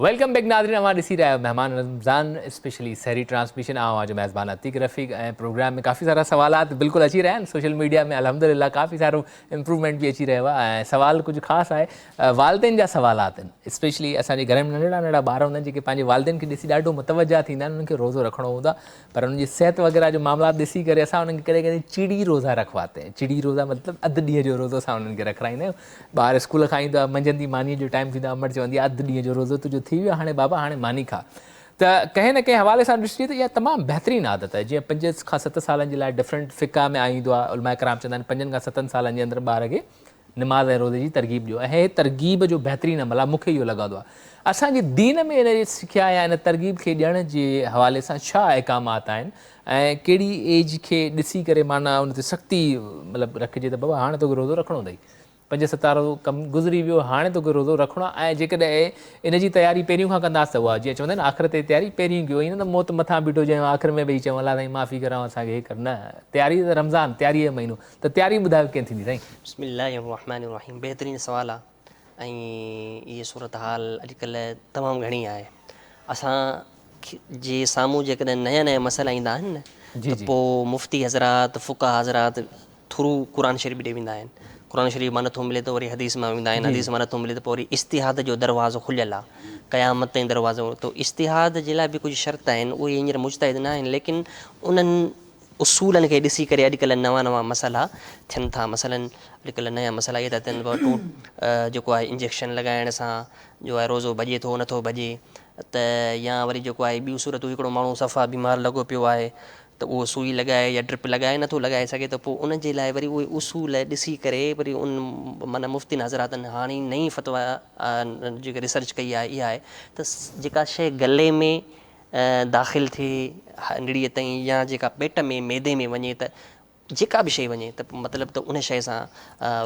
Speaker 2: वेलकम बैक नाज़रीन, अवां ॾिसी रहिया आहियो महिमान रमज़ान स्पेशली सहरी ट्रांसमिशन। आवां जो मेज़बान अतीक रफ़ीक ऐं प्रोग्राम में काफ़ी सारा सवालात बिल्कुलु अची रहिया आहिनि। सोशल मीडिया में अल्हम्दुलिल्लाह काफ़ी सारो इम्प्रूवमेंट बि अची रहियो आहे ऐं सवाल कुझु ख़ासि आहे, वालिदैन जा सवालात आहिनि। स्पेशली असांजे घर में नंढड़ा नंढड़ा ॿार हूंदा आहिनि जेके पंहिंजे वालिदैन खे ॾिसी ॾाढो मुतवजा थींदा आहिनि, उन्हनि खे रोज़ो रखिणो हूंदो आहे, पर उन्हनि जी सिहत वग़ैरह जो मामलात ॾिसी करे असां उन्हनि खे कॾहिं कॾहिं चिड़ी रोज़ा रखवाते हैं। चिड़ी रोज़ा मतिलबु अधु ॾींहं जो रोज़ो असां उन्हनि खे रखाईंदा आहियूं। ॿार स्कूल खां ईंदो आहे, मंझंदि मानीअ जो टाइम थींदो आहे, अमड़ चवंदी आहे अधु ॾींहं जो रोज़ो तुंहिंजो थी वियो, हाणे बाबा हाणे मानी खा। त कंहिं न कंहिं हवाले सां ॾिसिजे त इहा तमामु बहितरीनु आदत आहे। जीअं 5 खां 7 सालनि जे लाइ डिफरेंट फ़िक़ा में ईंदो आहे, उलमा कराम चवंदा आहिनि 5 खां 7 सालनि जे अंदरि ॿार खे निमाज़ ऐं रोज़े जी तरगीब ॾियो, ऐं हे तरगीब जो बहितरीनु अमल आहे। मूंखे इहो लॻंदो आहे असांजे दीन में इन जी सिखिया या इन तरगीब खे ॾियण जे हवाले सां छा अहकामात आहिनि ऐं कहिड़ी एज खे ॾिसी करे माना उन ते सख़्ती मतिलबु रखिजे त बाबा हाणे तोखे रोज़ो रखिणो अथई, 5-7 रोज़ो कमु गुज़री वियो, हाणे तोखे रोज़ो रखिणो आहे। ऐं जेकॾहिं इन जी तयारी पहिरियों खां कंदासीं त उहा जीअं चवंदा आहिनि आख़िर ते तयारी पहिरियों कयो, ईअं न मौत मथां बीठो जंहिं आख़िर में वेही चऊं अलाह ताईं माफ़ी करां असांखे हे कर, न तयारी त रमज़ान तयारीअ जो महीनो, त तयारी ॿुधायो कीअं थींदी साईं?
Speaker 4: बिस्मिल्लाहिर्रहमानिर्रहीम। बहितरीनु सवालु आहे ऐं इहे सूरत हाल अॼुकल्ह तमामु घणी आहे। असां जे साम्हूं जेकॾहिं नया नया मसइला ईंदा आहिनि न, त पोइ मुफ़्ती हज़रात, फ़ुक़हा हज़रात थ्रू क़ुर शरीफ़ ॾे वेंदा आहिनि। क़ुर शरीफ़ मां नथो मिले त वरी हदीस मां वेंदा आहिनि, हदीस मां नथो मिले त पोइ वरी इस्तिहाद जो दरवाज़ो खुलियल आहे, क़यामत ताईं दरवाज़ो। त इस्तिहाद जे लाइ बि कुझु शर्त आहिनि, उहे हींअर मुजतहिद न आहिनि, लेकिन उन्हनि उसूलनि खे ॾिसी करे अॼुकल्ह नवां मसइला थियनि था। मसइलनि अॼुकल्ह नया मसइला इहे था थियनि, जेको आहे इंजेक्शन लॻाइण सां जो आहे रोज़ो भॼे थो नथो भॼे, त या वरी जेको आहे ॿियूं सूरतूं हिकिड़ो माण्हू सफ़ा बीमार लॻो पियो आहे त उहो सुई लॻाए या ड्रिप लॻाए नथो लॻाए सघे त पोइ उन जे लाइ वरी उहे उसूल ॾिसी करे वरी उन माना मुफ़्ती हज़रातनि हाणे नई फ़तवा जेके रिसर्च कई आहे इहा आहे त जेका शइ गले में दाख़िल थिए नड़ीअ ताईं या जेका पेट में मैदे में वञे त जेका बि शइ वञे त मतिलबु त उन शइ सां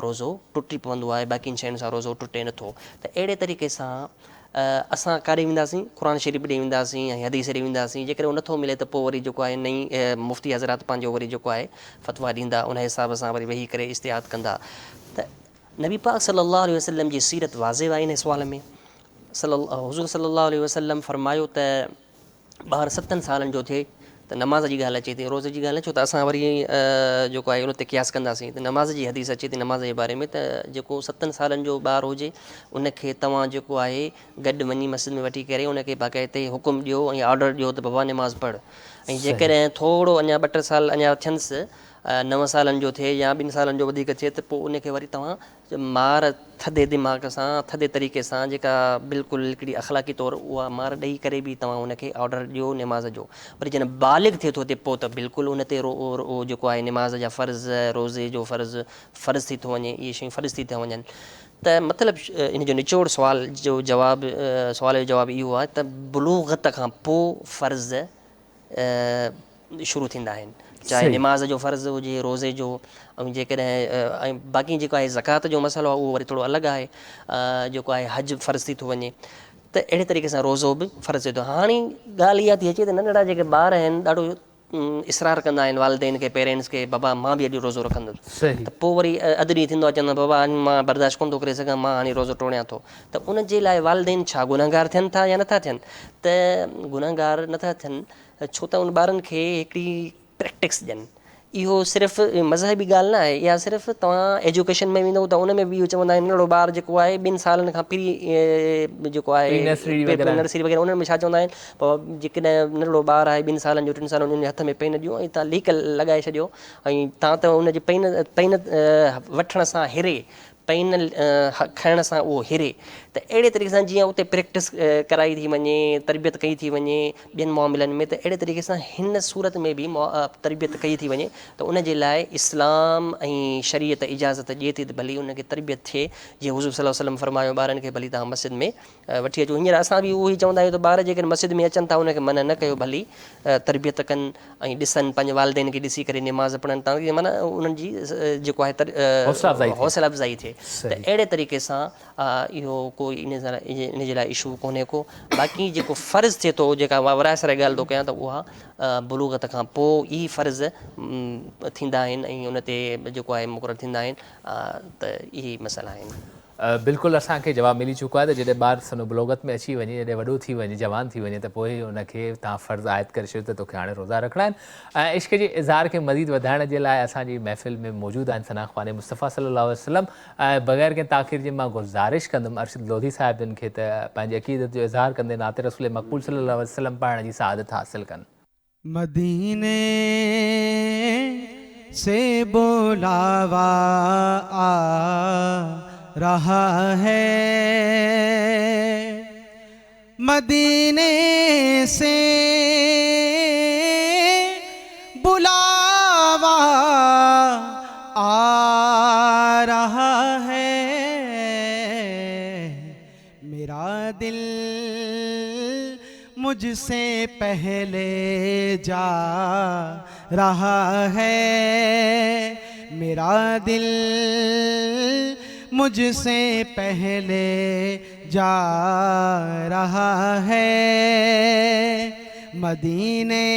Speaker 4: रोज़ो टुटी पवंदो आहे, बाक़ियुनि शयुनि सां रोज़ो टुटे नथो। त अहिड़े तरीक़े सां असां काॾे वेंदासीं, क़ुर शरीफ़ ॾे वेंदासीं ऐं हदीस ॾे वेंदासीं। जेकॾहिं उहो नथो मिले त पोइ वरी जेको आहे नई मुफ़्ती हज़रात पंहिंजो वरी जेको आहे फ़तवा ॾींदा, उन हिसाब सां वरी वेही करे इश्तिहाद कंदा। त नबी पाक सल्लल्लाहु अलैहि वसल्लम जी सीरत वाज़िब आहे इन सुवाल में। हुज़ूर सल्लल्लाहु अलैहि वसल्लम फरमायो त ॿार 7 सालनि जो थिए त नमाज़ जी ॻाल्हि अचे थी, रोज़ जी ॻाल्हि अचो त असां वरी जेको आहे उन ते क़यास कंदासीं त नमाज़ जी हदीस अचे थी नमाज़ जे बारे में त जेको 7 सालनि जो ॿारु हुजे उनखे तव्हां जेको आहे गॾु वञी मस्जिद में वठी करे उनखे बाक़ाइदे हुकुम ॾियो ऐं ऑडर ॾियो त बाबा नमाज़ पढ़। ऐं जेकॾहिं थोरो अञा 2-3 साल अञा थियनिसि 9 सालनि जो थिए या 2 सालनि जो वधीक थिए त पोइ उनखे वरी तव्हां मार थधे दिमाग़ सां थधे तरीक़े सां जेका बिल्कुलु हिकिड़ी अख़लाक़ी तौरु उहा मार ॾेई करे बि तव्हां उनखे ऑडर ॾियो निमाज़ जो। वरी जॾहिं बालिग़ थिए थो पोइ त बिल्कुलु उन ते जेको आहे निमाज़ जा फ़र्ज़, रोज़े जो फ़र्ज़ु थी थो वञे, इहे शयूं फ़र्ज़ु थी था वञनि। त मतिलबु इन जो निचोड़ सुवाल जो जवाबु इहो आहे त बुलूग़त खां पोइ फ़र्ज़ शुरू थींदा आहिनि, चाहे निमाज़ जो फ़र्ज़ु हुजे, रोज़े जो, ऐं जेकॾहिं ऐं बाक़ी जेको आहे ज़कात जो मसइलो आहे उहो वरी थोरो अलॻि आहे, जेको आहे हज फ़र्ज़ु थी थो वञे। त अहिड़े तरीक़े सां रोज़ो बि फ़र्ज़ु थिए थो। हाणे ॻाल्हि इहा थी अचे त नंढड़ा जेके ॿार आहिनि ॾाढो इसरार कंदा आहिनि वालिदेन खे, पेरेंट्स खे, बाबा मां बि अॼु रोज़ो रखंदुसि। त पोइ वरी अधु ॾींहुं थींदो आहे चवंदो बाबा मां बर्दाश्त कोन थो करे सघां, मां हाणे रोज़ो टोड़ियां थो। त उन जे लाइ वालिदेन छा गुनहगार थियनि था या नथा थियनि? त गुनहगार नथा थियनि छो त उन ॿारनि खे हिकिड़ी प्रैक्टिस ॾियनि। इहो सिर्फ़ु मज़हबी ॻाल्हि न आहे, इहा सिर्फ़ु तव्हां एजुकेशन में वेंदव त उन में बि इहो चवंदा आहिनि नंढड़ो ॿारु जेको आहे 2 सालनि खां जेको आहे नर्सरी वग़ैरह उन्हनि में छा चवंदा आहिनि पोइ जेकॾहिं नंढड़ो ॿारु आहे 2 सालनि जो 3 सालनि उन जे हथ में पेन ॾियो ऐं तव्हां लीक लॻाए छॾियो ऐं तव्हां त उनजे पेन वठण सां हिरे, पेन खणण सां उहो हिरे। त अहिड़े तरीक़े सां जीअं उते प्रैक्टिस कराई थी वञे, तरबियत कई थी वञे ॿियनि मामलनि में, त अहिड़े तरीक़े सां हिन सूरत में बि तरबियत कई थी वञे त उन जे लाइ इस्लाम ऐं शरीयत इजाज़त ॾिए थी त भली उनखे तरबियत थिए। जीअं हुज़ूर सल्लल्लाहु अलैहि वसल्लम फरमायो ॿारनि खे भली तव्हां मस्जिद में वठी अचो। हींअर असां बि उहो ई चवंदा आहियूं त ॿार जेकॾहिं मस्जिद में अचनि था उनखे मना न कयो, भली तरबियत कनि ऐं ॾिसनि पंहिंजे वालिदेन खे ॾिसी करे निमाज़ पढ़नि, तव्हांखे माना उन्हनि जी जेको आहे हौसला अफ़ज़ाई थिए। त अहिड़े तरीक़े सां इहो कोई इन जे लाइ इशू कोन्हे को। बाक़ी जेको फ़र्ज़ु थिए थो, जेका वरासर ॻाल्हि थो कयां, त उहा बुलूग़त खां पोइ ई फ़र्ज़ थींदा आहिनि ऐं उन ते जेको आहे मुक़ररु थींदा आहिनि। त इहे मसइला आहिनि।
Speaker 2: बिल्कुलु असांखे जवाबु मिली चुको आहे त जॾहिं ॿारु सनो बुलूग़त में अची वञे, जॾहिं वॾो थी वञे, जवान थी वञे, त पोइ ई उनखे तव्हां फ़र्ज़ु आयद करे छॾियो त तोखे हाणे रोज़ा रखणा आहिनि। ऐं इश्क जे इज़हार खे मज़ीद वधाइण जे लाइ असांजी महफ़िल में मौजूदु आहिनि सना ख़्वाने मुस्तफ़ा सल्लल्लाहु अलैहि वसल्लम। ऐं बग़ैर कंहिं ताख़ीर जे मां गुज़ारिश कंदुमि अरशद लोधी साहिबनि खे त पंहिंजे अक़ीदत जो इज़हार कंदे नाते रसूल मक़बूल सल्लल्लाहु अलैहि वसल्लम पढ़ण जी सआदत हासिलु कनि।
Speaker 3: मदीने से बुलावा आ रहा है, मदीने से बुलावा आ रहा है, मेरा दिल मुझसे पहले जा रहा है, मेरा दिल मुझसे पहले जा रहा है, मदीने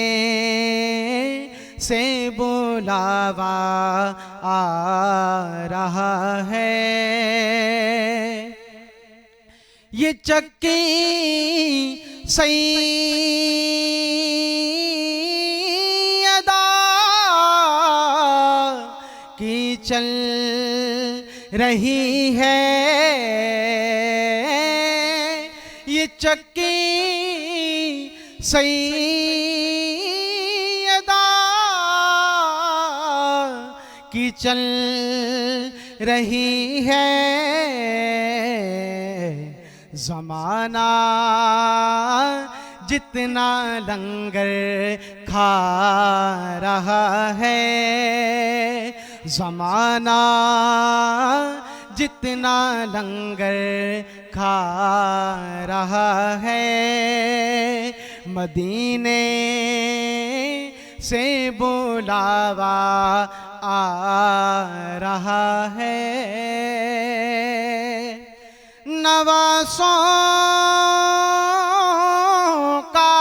Speaker 3: से बुलावा आ रहा है। ये चक्की सैयदा की चल रही है, ये चक्की सैयदा की चल रही है, जमाना जितना लंगर खा रहा है, जमाना जितना लंगर खा रहा है, मदीने से बुलावा आ रहा है। नवासों का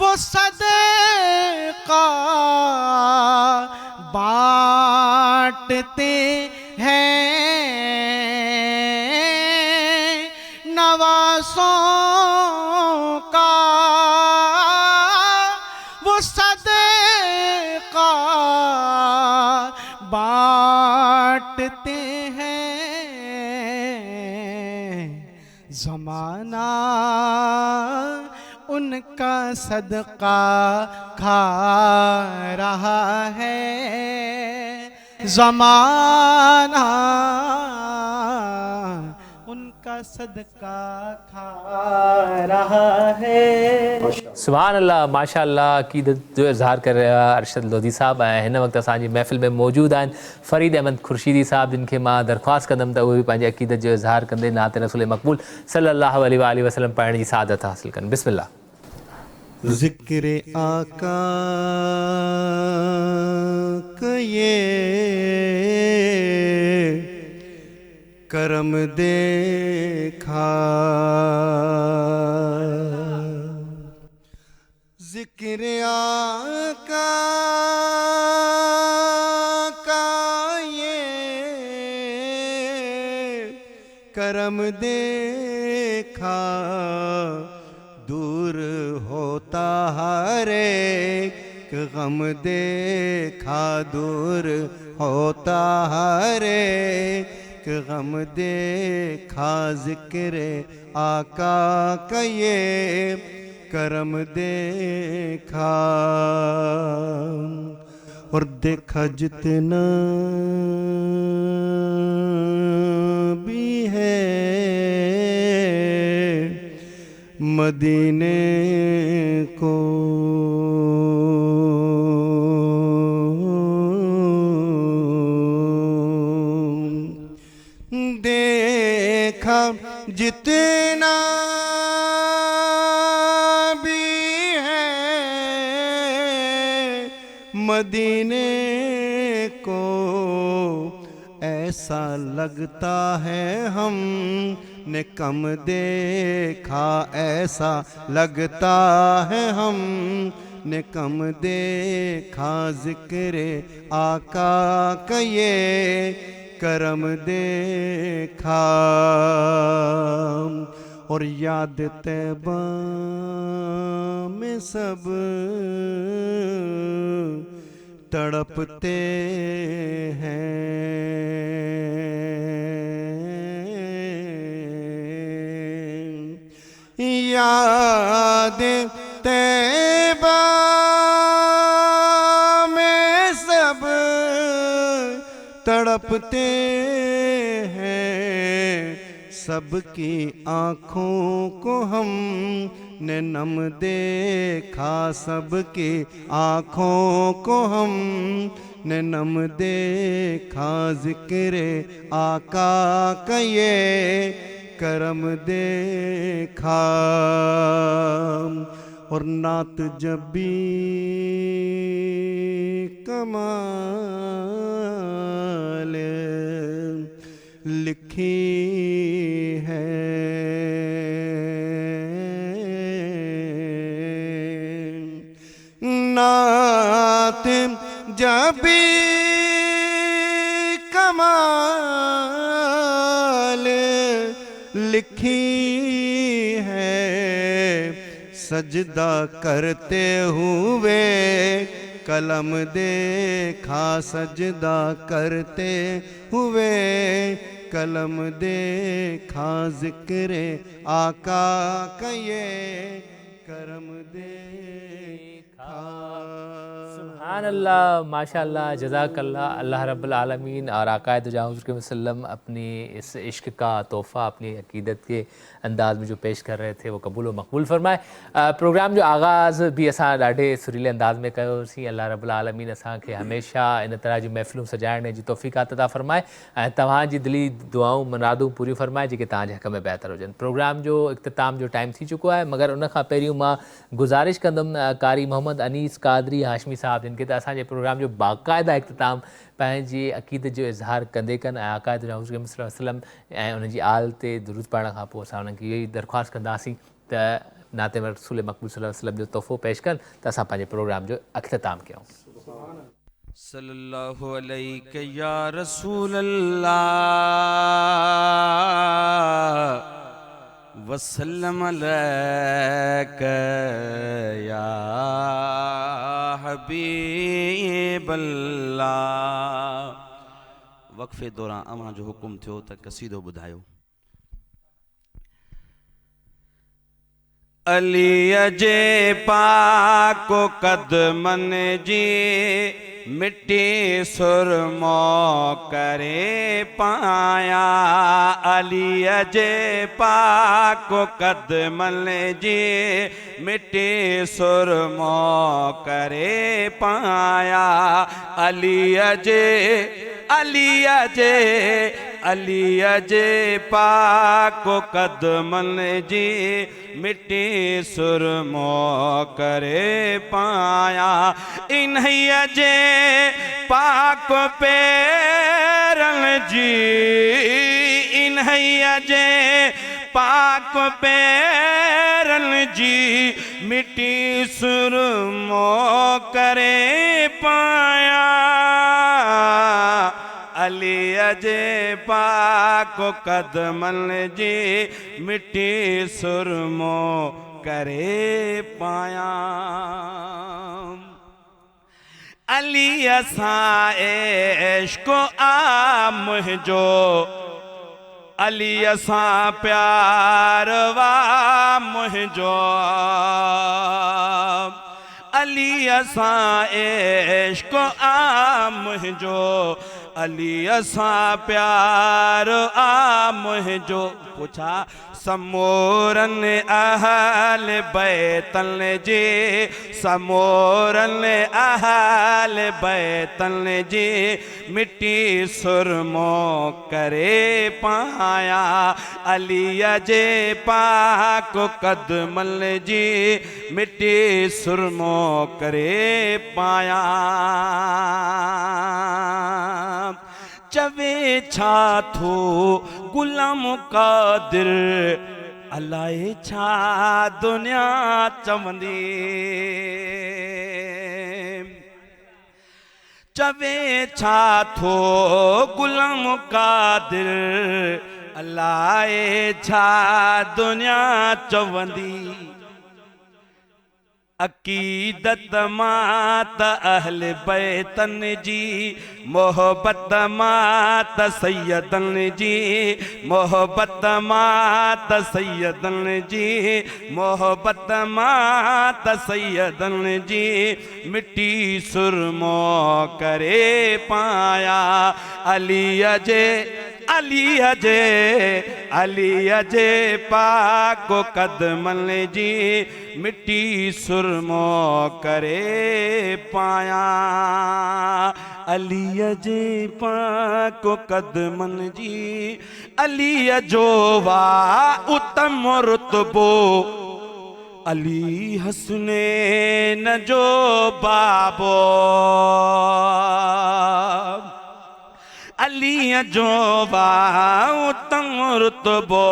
Speaker 3: वो सदका बांटते हैं, नवासों का वो सदका बांटते हैं। ज़माना उनका सदका खा रहा है, ज़माना उनका सदका खा रहा है।
Speaker 2: सुभान अल्लाह, माशा अल्लाह। अक़ीदत जो इज़हार कर रहा अरशद लोधी साहब आया हिन वक़्तु असांजी महफ़िल में मौजूद आहिनि। फ़रीद अहमद खुर्शीदी साहब, जिन खे मां दरख़्वास्त कंदमि त उहे बि पंहिंजे अक़ीदत जो इज़हार कंदे नात रसूल मक़बूल सल्लल्लाहु अलैहि वसल्लम पढ़ण जी सआदत हासिल कनि। बिस्मिल्लाह।
Speaker 5: ज़िक्र आका का ये करम देखा, ज़िक्र आका का ये करम देखा, दूर होता हर एक गम देखा, दूर होता हर एक गम देखा, ज़िक्र आका का ये करम देखा। और देखा जितना भी है मदीने को, देखा जितना भी है मदीने को, ऐसा लगता है हम ने कम देखा, ऐसा लगता है हम ने कम देखा, ज़िक्र आका का ये करम देखा। और याद तैबा में सब तड़पते हैं, याद तैबा में सब तड़पते हैं, सबकी आँखों को हम ने नम देखा, सबकी आँखों को हम ने नम देखा, ज़िक्र आका का ये करम देखा। और नात जब भी कमाल लिखी है, नात जब भी कमाल लिखी है, सजदा करते हुए कलम देखा, सजदा करते हुए कलम देखा, ज़िक्र आका का ये करम देखा।
Speaker 2: अल्लाह माशाअल्लाह जज़ाकल्लाह। अल्लाह रब्बुल आलमीन और आक़ाए दो जहां हुज़ूर वसल्लम अपनी इस इश्क का तोहफ़ा अपनी अक़ीदत के अंदाज़ में जो पेश कर रहे थे वो कबूल व मक़बूल फरमाए। प्रोग्राम जो आगाज़ भी असां ॾाढे सुरीले अंदाज़ में कयोसीं। अल्लाह रब्बुल आलमीन असांखे हमेशह इन तरह जी महफ़िलूं सजाइण जी तौफ़ीक़ात अता फ़रमाए ऐं तव्हांजी दिली दुआऊं मुरादूं पूरियूं फ़रमाए जेके तव्हांजे हक़ में बहितर हुजनि। प्रोग्राम जो इख़्तिताम जो टाइम थी चुको आहे, मगर उन खां पहिरियों मां गुज़ारिश कंदुमि कारी मोहम्मद अनीस कादरी हाशमी साहब जिन खे त असांजे प्रोग्राम जो बाक़ाइदा इख़्तिताम पंहिंजी अक़ीदत जो इज़हार कंदे कनि ऐं आक़ाए जो हुज़ूर वसल्लम ऐं उनजी आल ते दुरूद पढ़ण खां पोइ असां उन्हनि खे इहो ई दरख़्वास्त कंदासीं त नाते रसूल मक़बूल सल्लल्लाहु अलैहि वसल्लम जो तोहफ़ो पेश कनि त असां पंहिंजे प्रोग्राम जो इख़्तिताम कयूं।
Speaker 6: सल्लल्लाहु अलैहि या रसूल अल्लाह वसल्लम अलैका या हबीब अल्लाह। वक़फ़े दौरान अवां जो हुकुम थियो त कसीदो ॿुधायो। अलीअ जे पाक क़दमन जी मिट्टी सुरमो करे पाया। अलीअ जे पाक क़दमन जी मिट्टी सुरमो करे पाया। अलीअ जे पाक क़दमन जी मिट्टी सुरमो करे पाया। इन्हीअ जे पाक पेरन जी, इन्हीअ जे पाक पेरन जी मिट्टी सुरमो करे पाया। अलीअ जे पाक क़दमन जी मिट्टी सुरमो करे पाया। अलीअ सां इश्क़ आ मुंहिंजो, अलीअ सां प्यार वा मुंहिंजो। अलीअ सां इश्क़ आ मुंहिंजो, अलीअ सां प्यार आ मुंहिंजो। पुछा समोरन अहल बैतन जी, समोरन अहल बैतन जी मिट्टी सुरमो करे पाया। अलीअ जे पाक क़दमन जी मिट्टी सुरमो करे पाया। चवे छा थो गुलाम कादिर, अलाए छा दुनिया चवंदी। चवे छा थो गुलाम कादिर, अलाए छा दुनिया चवंदी। अक़ीदत मां त अहल बैतन जी, मोहब्बत मां त सैयदन जी, मोहब्बत मां त सैयदन जी, मोहब्बत मां त सैयदन जी मिट्टी सुरमो करे पाया। अलीअ जे पाक क़दमन जी मिट्टी सुरमो करे पाया। अलीअ जे पाक क़दमन जी, अलीअ जो वा उत्तम रुतबो, अली हसनैन जो बाबो। अलीअ जो वा उत्तम रुतबो,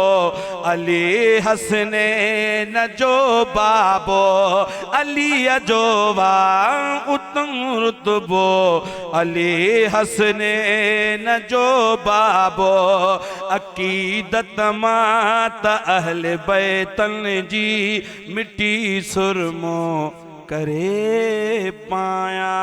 Speaker 6: अली हसनैन जो बाबो। अलीअ जो वा उत्तम रुतबो, अली हसनैन जो बाबो। अक़ीदत मां त अहल बैतन जी मिट्टी सुरमो करे पाया।